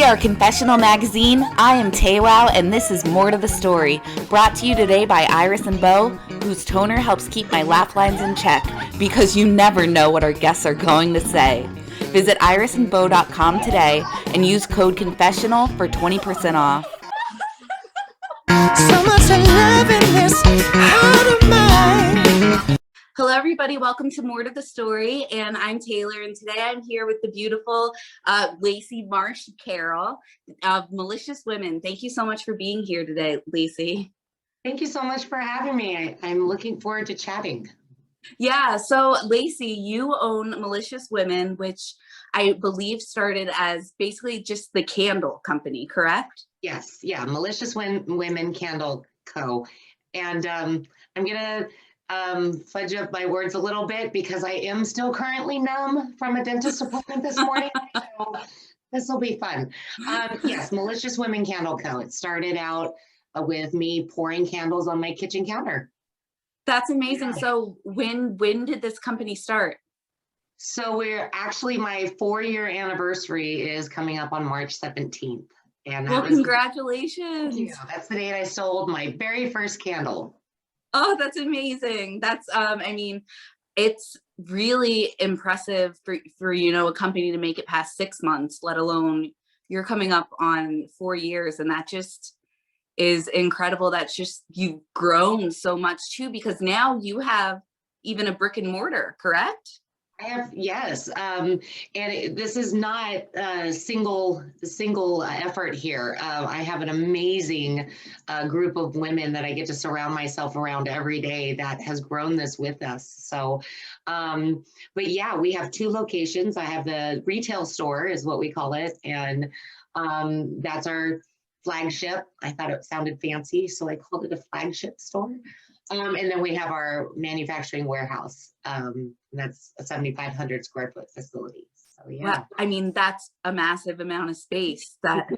are Confessional Magazine. I am Taywow, and this is More to the Story, brought to you today by Iris and Bo, whose toner helps keep my laugh lines in check, because you never know what our guests are going to say. Visit irisandbo.com today and use code CONFESSIONAL for 20% off. So much love in this heart of mine. Hello, everybody. Welcome to More to the Story, and I'm Taylor, and today I'm here with the beautiful Lacie Marsh Carroll of Malicious Women. Thank you so much for being here today, Lacie. Thank you so much for having me. I'm looking forward to chatting. Yeah, so Lacie, you own Malicious Women, which I believe started as basically just the candle company, correct? Yes, yeah, Malicious Women Candle Co. And I'm going to fudge up my words a little bit because I am still currently numb from a dentist appointment this morning. So this will be fun. Yes, Malicious Women Candle Co. It started out with me pouring candles on my kitchen counter. That's amazing. Yeah. So when did this company start? So we're actually, my 4-year anniversary is coming up on March 17th. And well, congratulations. That's the date I sold my very first candle. Oh, that's amazing. That's, I mean, it's really impressive for, you know, a company to make it past 6 months, let alone you're coming up on 4 years. And that just is incredible. That's just, you've grown so much too, because now you have even a brick and mortar, correct? I have, yes. This is not a single effort here. I have an amazing group of women that I get to surround myself around every day that has grown this with us. So, but yeah, we have 2 locations. I have the retail store is what we call it. And that's our flagship. I thought it sounded fancy, so I called it a flagship store. And then we have our manufacturing warehouse. That's a 7,500 square foot facility. So yeah. Well, I mean, that's a massive amount of space. That's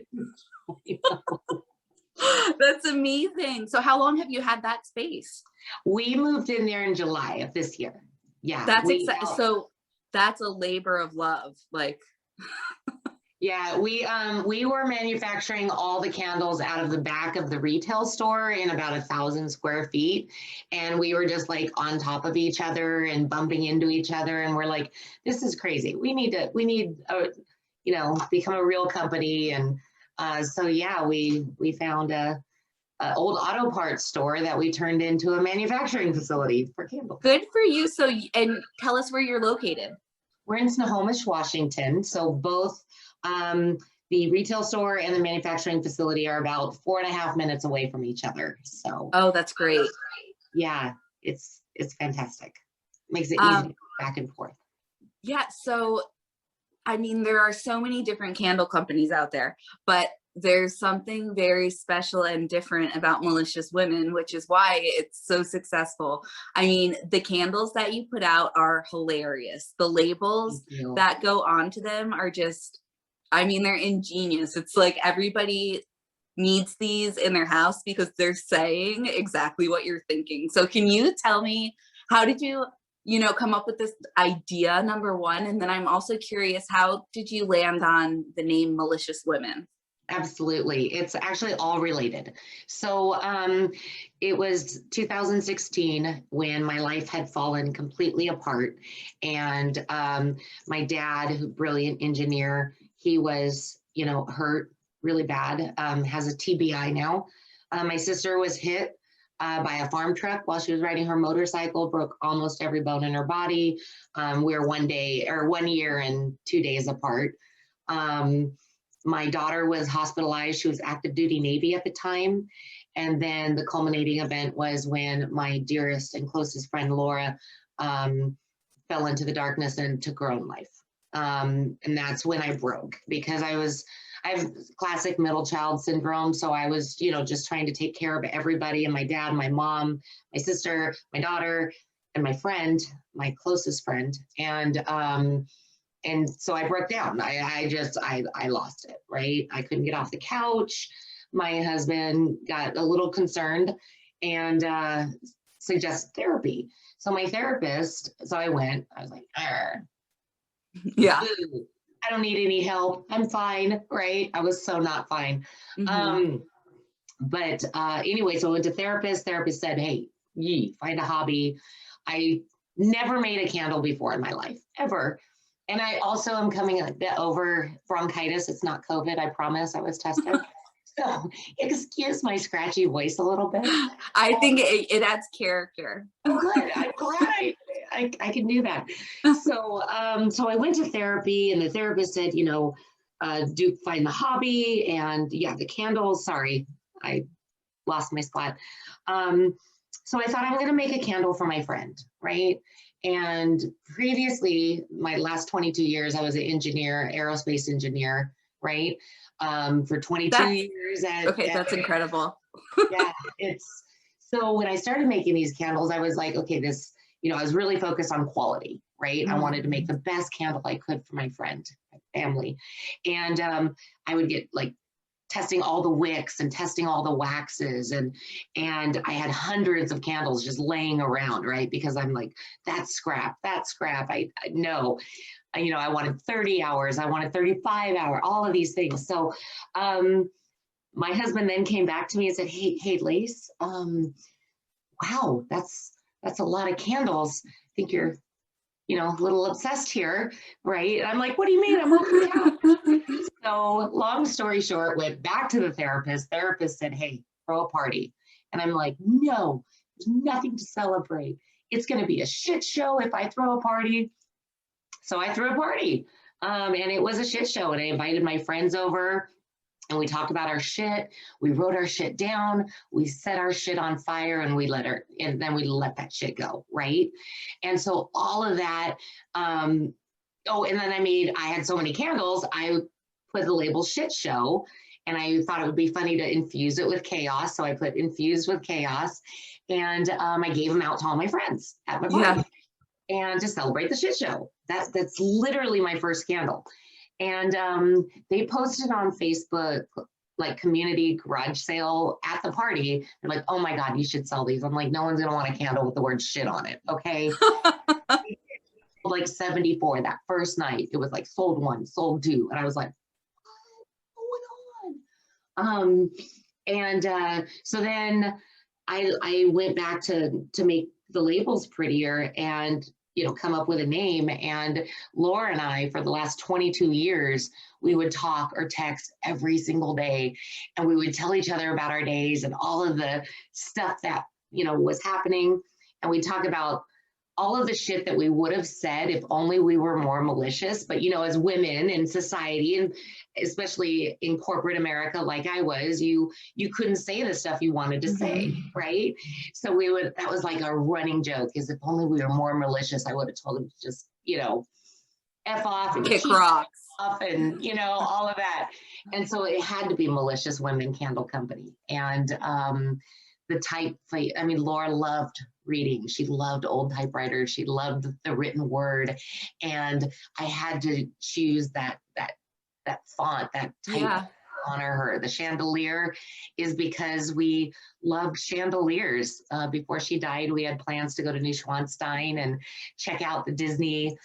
amazing. So how long have you had that space? We moved in there in July of this year. Yeah. That's so that's a labor of love. Like yeah, we were manufacturing all the candles out of the back of the retail store in about 1,000 square feet. And we were just like on top of each other and bumping into each other. And we're like, this is crazy. We need you know, become a real company. And so, yeah, we found a old auto parts store that we turned into a manufacturing facility for candles. Good for you. So, and tell us where you're located. We're in Snohomish, Washington. So both the retail store and the manufacturing facility are about 4.5 minutes away from each other. So oh, that's great. Yeah, it's fantastic. Makes it easy to go back and forth. Yeah, so I mean, there are so many different candle companies out there, but there's something very special and different about Malicious Women, which is why it's so successful. I mean, the candles that you put out are hilarious. The labels that go onto them are just, I mean, they're ingenious. It's like everybody needs these in their house because they're saying exactly what you're thinking. So can you tell me, how did you know, come up with this idea, number one? And then I'm also curious, how did you land on the name Malicious Women? Absolutely. It's actually all related. So it was 2016 when my life had fallen completely apart. And my dad, brilliant engineer, he was, you know, hurt really bad, has a TBI now. My sister was hit by a farm truck while she was riding her motorcycle, broke almost every bone in her body. We were 1 year and 2 days apart. My daughter was hospitalized. She was active duty Navy at the time. And then the culminating event was when my dearest and closest friend, Laura, fell into the darkness and took her own life. And that's when I broke, because I have classic middle child syndrome. So I was, you know, just trying to take care of everybody, and my dad, my mom, my sister, my daughter, and my friend, my closest friend. And so I broke down. I lost it, right? I couldn't get off the couch. My husband got a little concerned and suggested therapy. So my therapist, so I went, I was like, yeah. I don't need any help. I'm fine, right? I was so not fine. Hmm. Um, but anyway, so I went to therapist. Therapist said, hey, find a hobby. I never made a candle before in my life, ever. And I also am coming a bit over bronchitis. It's not COVID, I promise. I was tested. So excuse my scratchy voice a little bit. I think it adds character. Oh, good. I'm glad I can do that. So I went to therapy, and the therapist said, do find the hobby, and yeah, the candles. Sorry, I lost my spot. Um, so I thought I'm going to make a candle for my friend, right? And previously, my last 22 years, I was an engineer, aerospace engineer, right? For 22 That's years okay. That's incredible. yeah, it's so when I started making these candles, I was like, okay, I was really focused on quality, right? I wanted to make the best candle I could for my friend, my family. And I would get like testing all the wicks and testing all the waxes and I had hundreds of candles just laying around, right? Because I'm like, that's scrap, that's scrap. I know. I wanted 30 hours, I wanted 35 hours, all of these things. So my husband then came back to me and said, hey, Lace, wow, that's a lot of candles. I think you're, a little obsessed here, right? And I'm like, what do you mean? I'm on the couch. So long story short, went back to the therapist. Therapist said, hey, throw a party. And I'm like, no, there's nothing to celebrate. It's going to be a shit show if I throw a party. So I threw a party. And it was a shit show. And I invited my friends over and we talked about our shit. We wrote our shit down. We set our shit on fire and then we let that shit go. Right. And so all of that, and then I had so many candles, I put the label shit show and I thought it would be funny to infuse it with chaos. So I put infused with chaos and I gave them out to all my friends at my party. Yeah. And to celebrate the shit show. That's literally my first candle. And they posted on Facebook, like community garage sale at the party. They're like, oh my God, you should sell these. I'm like, no one's gonna want a candle with the word shit on it. Okay. Like 74 that first night. It was like sold one, sold two. And I was like, what's going on? So then I went back to make the labels prettier and come up with a name. And Laura and I, for the last 22 years, we would talk or text every single day, and we would tell each other about our days and all of the stuff that was happening. And we talk about all of the shit that we would have said if only we were more malicious. But as women in society, and especially in corporate America, like I was, you couldn't say the stuff you wanted to say, right? So that was like a running joke, is if only we were more malicious, I would have told him to just, F off and Kick rocks. off and, all of that. And so it had to be Malicious Women Candle Company. And Laura loved reading. She loved old typewriters. She loved the written word. And I had to choose that font, that type to honor her. The chandelier is because we loved chandeliers. Before she died, we had plans to go to Neuschwanstein and check out the Disney,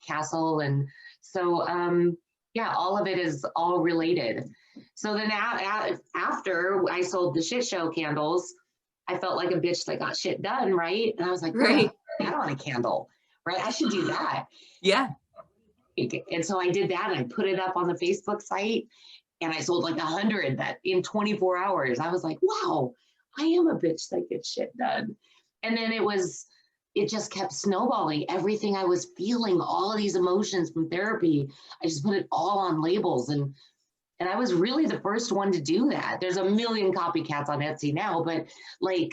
castle. And so, all of it is all related. So then after I sold the shit show candles, I felt like a bitch that got shit done, right? And I was like, right, I don't want a candle, right? I should do that. Yeah. And so I did that, and I put it up on the Facebook site, and I sold like 100 that in 24 hours. I was like, wow, I am a bitch that gets shit done. And then it just kept snowballing. Everything I was feeling, all of these emotions from therapy, I just put it all on labels. And I was really the first one to do that. There's a million copycats on Etsy now, but like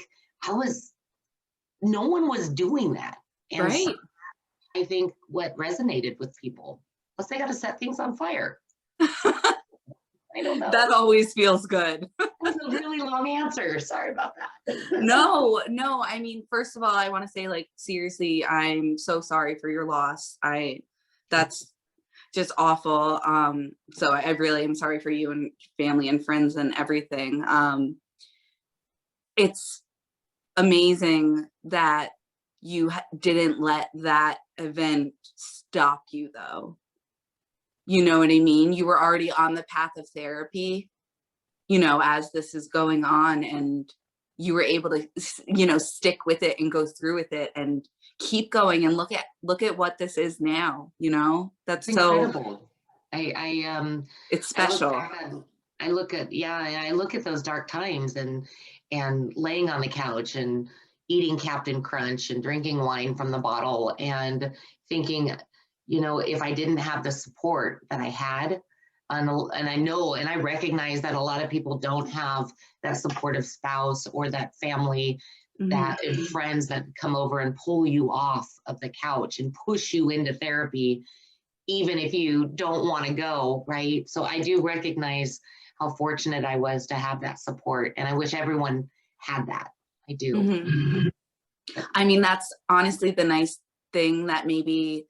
no one was doing that. And right. so I think what resonated with people, plus they got to set things on fire. I don't know. That always feels good. That's a really long answer. Sorry about that. No, I mean, first of all, I want to say, like, seriously, I'm so sorry for your loss. That's just awful. So I really am sorry for you and family and friends and everything. It's amazing that you didn't let that event stop you, though. You know what I mean? You were already on the path of therapy, you know, as this is going on, and you were able to, you know, stick with it and go through with it and keep going and look at what this is now, you know? It's That's so, incredible. it's I look special. back on, I look at those dark times and laying on the couch and eating Captain Crunch and drinking wine from the bottle and thinking, you know, if I didn't have the support that I had, and I know and I recognize that a lot of people don't have that supportive spouse or that family Mhm. that and friends that come over and pull you off of the couch and push you into therapy even if you don't want to go, right? So I do recognize how fortunate I was to have that support, and I wish everyone had that. I do. Mhm. I mean, that's honestly the nice thing that maybe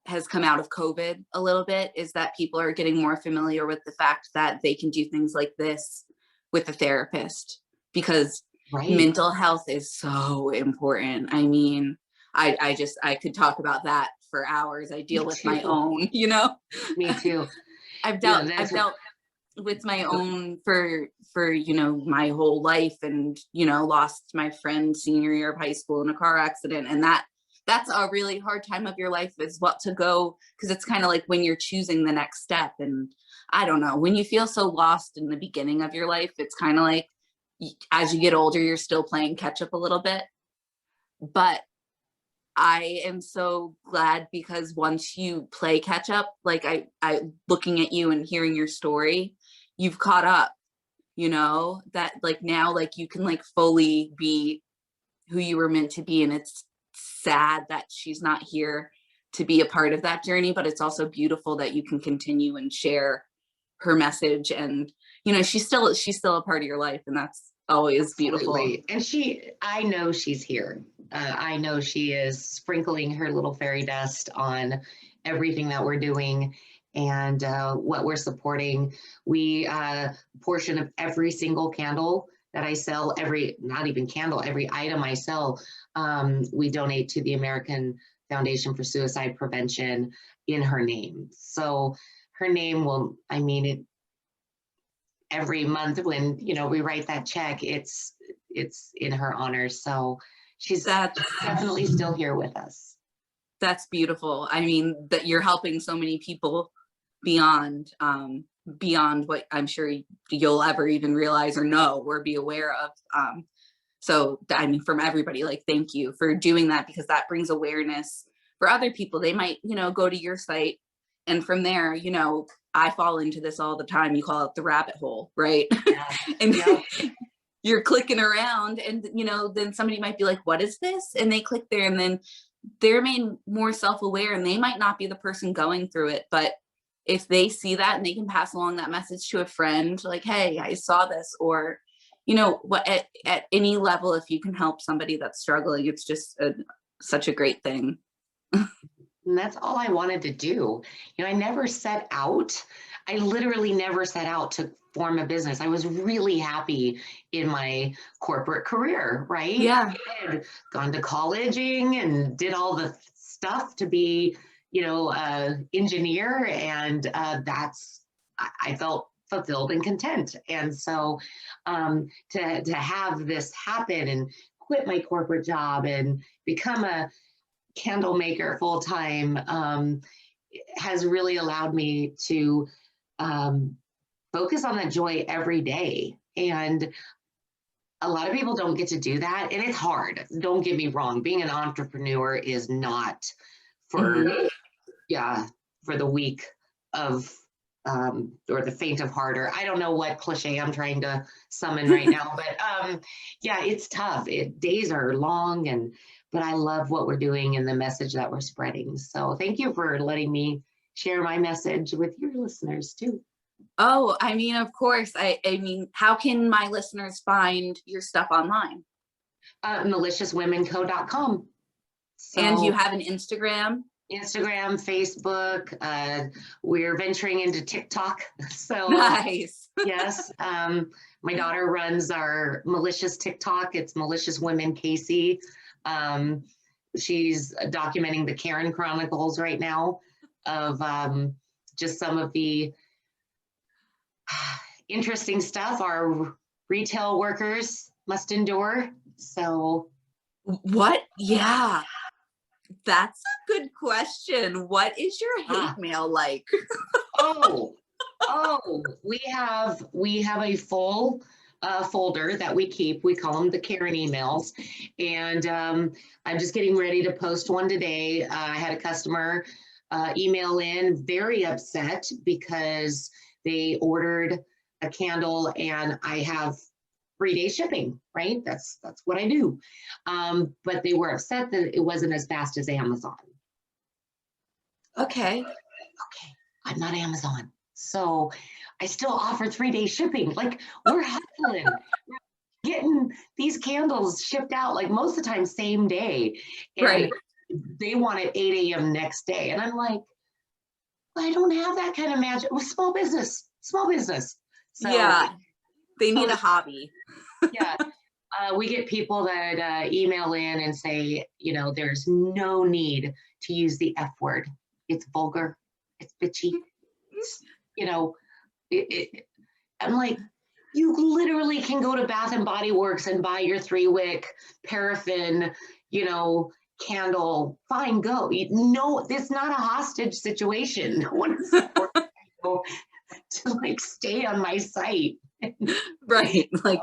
has come out of COVID a little bit, is that people are getting more familiar with the fact that they can do things like this with a therapist, because Right. mental health is so important. I mean, I could talk about that for hours. I Me deal with my too. own, you know. Me too. I've That's dealt with my own for you know, my whole life, and you know, lost my friend senior year of high school in a car accident, and that's a really hard time of your life, is what to go, because it's kind of like when you're choosing the next step. And I don't know, when you feel so lost in the beginning of your life, it's kind of like as you get older you're still playing catch up a little bit. But I am so glad, because once you play catch up, like I looking at you and hearing your story, you've caught up, you know, that like now like you can like fully be who you were meant to be. And it's sad that she's not here to be a part of that journey, but it's also beautiful that you can continue and share her message. And you know, she's still a part of your life, and that's always beautiful. absolutely. And I know she's here. I know she is sprinkling her little fairy dust on everything that we're doing and what we're supporting. We, portion of every single candle that I sell, not even candle, every item I sell, we donate to the American Foundation for Suicide Prevention in her name. So her name will, I mean, every month when we write that check, it's in her honor. So she's That's definitely still here with us. that's beautiful. I mean, that you're helping so many people beyond beyond what I'm sure you'll ever even realize or know or be aware of. So I mean, from everybody, like, thank you for doing that, because that brings awareness for other people. They might, you know, go to your site, and from there, you know, I fall into this all the time. You call it the rabbit hole, right? Yeah. And Yep. you're clicking around, and you know, then somebody might be like, what is this? And they click there, and then they're made more self-aware, and they might not be the person going through it, but if they see that and they can pass along that message to a friend, like, hey, I saw this, or you know what, at any level, if you can help somebody that's struggling, it's just such a great thing. And that's all I wanted to do. I never set out. I literally never set out to form a business. I was really happy in my corporate career, right? Yeah. I had gone to colleging and did all the stuff to be, engineer, and I felt fulfilled and content. And so to have this happen and quit my corporate job and become a candle maker full time has really allowed me to um, focus on that joy every day. And a lot of people don't get to do that. And it's hard. Don't get me wrong. Being an entrepreneur is not for, Mhm. yeah, for the weak of, or the faint of heart, or I don't know what cliche I'm trying to summon right now, but yeah, it's tough. Days are long, but I love what we're doing and the message that we're spreading. So thank you for letting me share my message with your listeners too. Oh, I mean, of course. I mean, how can my listeners find your stuff online? Maliciouswomenco.com. And you So have an Instagram? Instagram, Facebook, we're venturing into TikTok. So Nice. yes, my daughter runs our malicious TikTok. It's Malicious Women KC. She's documenting the Karen Chronicles right now of just some of the interesting stuff our retail workers must endure. So what? Yeah, that's a good question. What is your hate mail like? oh, we have a full folder that we keep. We call them the Karen emails, and I'm just getting ready to post one today. I had a customer email in very upset because they ordered a candle, and I have 3-day shipping. Right, that's what I do. But they were upset that it wasn't as fast as Amazon. Okay. Okay, I'm not Amazon. So I still offer 3-day shipping. Like, we're hustling. We're getting these candles shipped out, like, most of the time, same day. And Right. they want it 8 a.m. next day. And I'm like, I don't have that kind of magic. Well, small business. So Yeah, they need a hobby. yeah. We get people that email in and say, there's no need to use the F word. It's vulgar. It's bitchy. It's, I'm like, you literally can go to Bath and Body Works and buy your 3-wick paraffin, candle. Fine, go. No, it's not a hostage situation. No one is to stay on my site. Right. Like,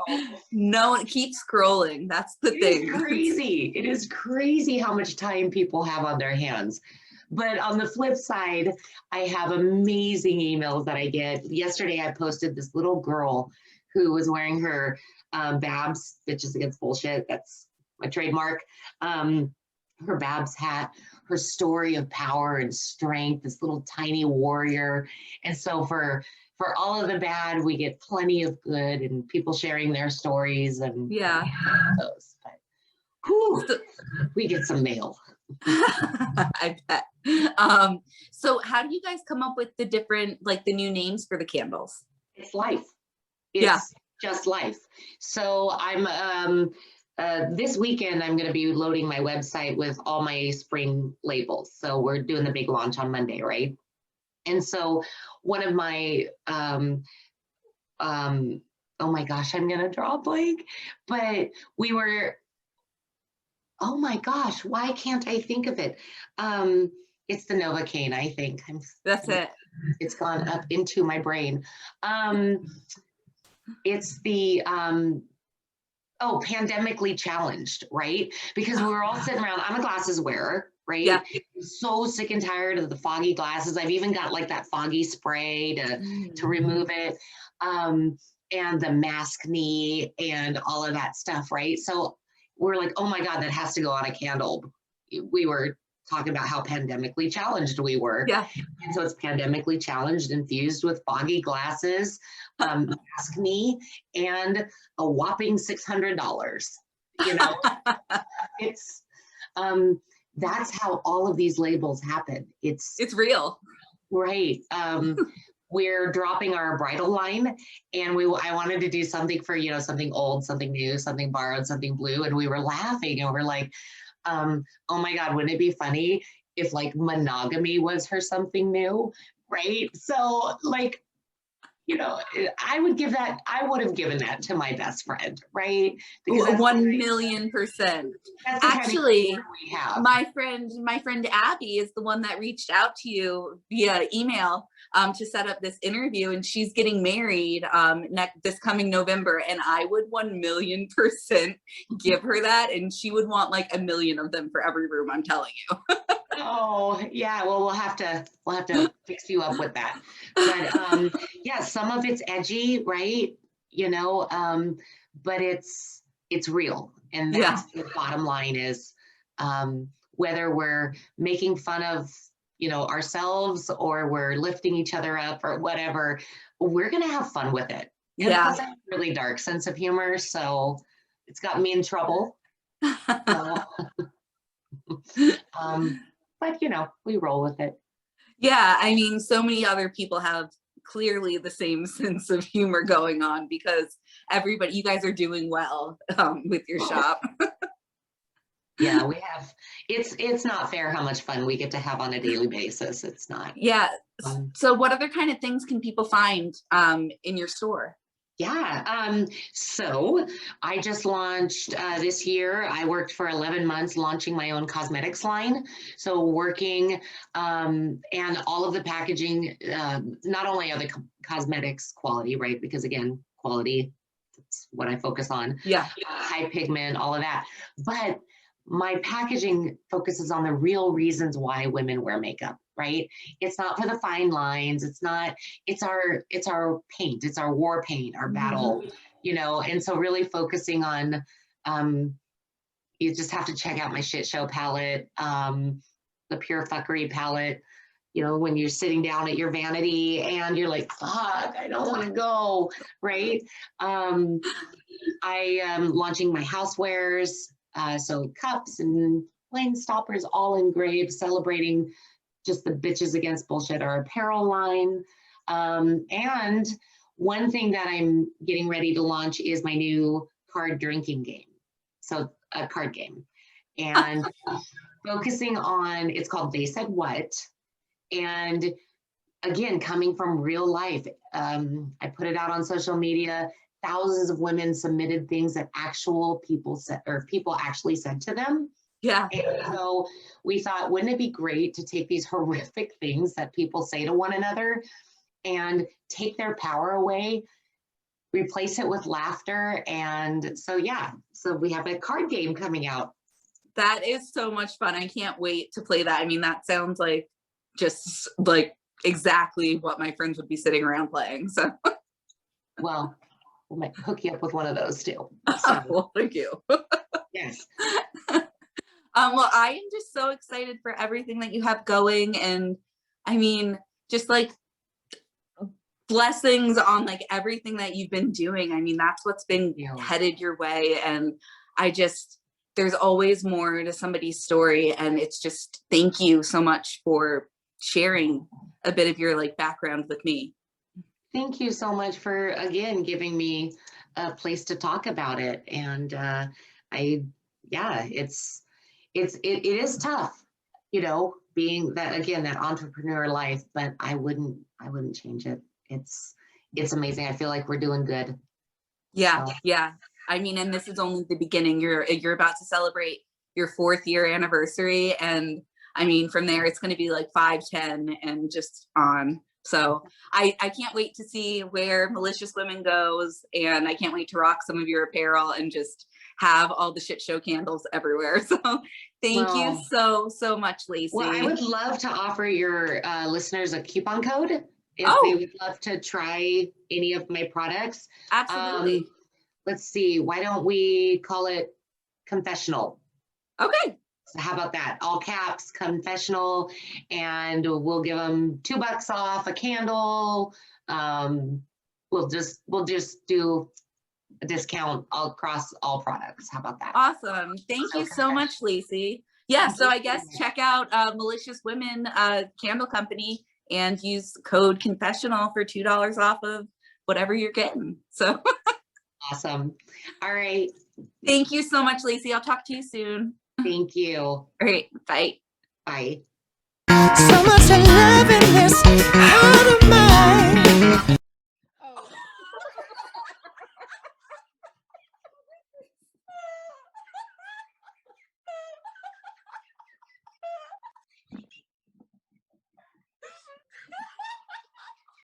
no, keep scrolling. That's the thing. It is crazy how much time people have on their hands. But on the flip side, I have amazing emails that I get. Yesterday, I posted this little girl who was wearing her Babs, Bitches Against Bullshit. That's my trademark. Her Babs hat, her story of power and strength, this little tiny warrior. And so for all of the bad, we get plenty of good and people sharing their stories and those. But we get some mail. I bet. So how do you guys come up with the different, the new names for the candles? It's life. It's just life. So I'm this weekend, I'm going to be loading my website with all my spring labels. So we're doing the big launch on Monday, right? And so one of my, oh my gosh, I'm going to draw a blank, but oh my gosh, why can't I think of it? It's the Novocaine, I think. That's it. It's gone up into my brain. It's the, pandemically challenged, right? Because we were all sitting around, I'm a glasses wearer, right? Yeah. So sick and tired of the foggy glasses. I've even got that foggy spray to remove it. And the mask knee and all of that stuff, right? So we're like, oh my God, that has to go on a candle. We were talking about how pandemically challenged we were. Yeah. And so it's pandemically challenged, infused with foggy glasses, mask knee, and a whopping $600. It's that's how all of these labels happen. It's real. Right. We're dropping our bridal line, and I wanted to do something for, something old, something new, something borrowed, something blue. And we were laughing and we're like, oh my God, wouldn't it be funny if monogamy was her something new? Right. So I would have given that to my best friend, right? Because 1,000,000%. Actually, my friend Abby is the one that reached out to you via email to set up this interview, and she's getting married this coming November, and I would 1,000,000% give her that, and she would want 1,000,000 of them for every room, I'm telling you. Oh yeah, well we'll have to fix you up with that. But some of it's edgy, right? But it's real, and that's the bottom line is whether we're making fun of ourselves or we're lifting each other up or whatever, we're gonna have fun with it. And plus, I have a really dark sense of humor, so it's gotten me in trouble. But we roll with it. Yeah, I mean, so many other people have clearly the same sense of humor going on because you guys are doing well with your shop. Yeah, we have, it's not fair how much fun we get to have on a daily basis. It's not. Yeah. Um, So what other kind of things can people find in your store? Yeah. So I just launched this year. I worked for 11 months launching my own cosmetics line. So working and all of the packaging, not only are the cosmetics quality, right? Because again, quality, that's what I focus on. Yeah. High pigment, all of that. But my packaging focuses on the real reasons why women wear makeup, right? It's not for the fine lines. It's our paint, it's our war paint, our battle, and so really focusing on you just have to check out my shit show palette, the pure fuckery palette. When you're sitting down at your vanity and you're like, fuck, I don't want to go, right? I am launching my housewares, so cups and flame stoppers, all engraved, celebrating just the bitches against bullshit, our apparel line. And one thing that I'm getting ready to launch is my new card drinking game. So a card game. And focusing on, it's called They Said What? And again, coming from real life, I put it out on social media. Thousands of women submitted things that actual people said, or people actually said to them. Yeah. And so we thought, wouldn't it be great to take these horrific things that people say to one another and take their power away, replace it with laughter? And so, yeah, so we have a card game coming out. That is so much fun. I can't wait to play that. I mean, that sounds like just like exactly what my friends would be sitting around playing. So, well, we might hook you up with one of those too. So, well, thank you. yes. Well, I am just so excited for everything that you have going. And I mean, just like blessings on like everything that you've been doing. I mean, that's what's been headed your way. And there's always more to somebody's story. And it's just, thank you so much for sharing a bit of your like background with me. Thank you so much for, again, giving me a place to talk about it. And it is tough, being that, again, that entrepreneur life, but I wouldn't change it. It's amazing. I feel like we're doing good. Yeah. So. Yeah. I mean, and this is only the beginning. You're about to celebrate your 4th year anniversary. And I mean, from there, it's going to be like 5, 10 and just on. So I can't wait to see where Malicious Women goes. And I can't wait to rock some of your apparel and just have all the shit show candles everywhere. So thank you so much, Lacie. Well, I would love to offer your listeners a coupon code if they would love to try any of my products. Absolutely. Let's see, why don't we call it confessional? Okay. So how about that? All caps, confessional, and we'll give them $2 off a candle. We'll just do a discount across all products. How about that? Awesome. Thank you so much, Lacie. Yeah, so I guess check out Malicious Women Candle Company and use code confessional for $2 off of whatever you're getting. So awesome. All right. Thank you so much, Lacie. I'll talk to you soon. Thank you. All right. Bye. Bye. So much to love.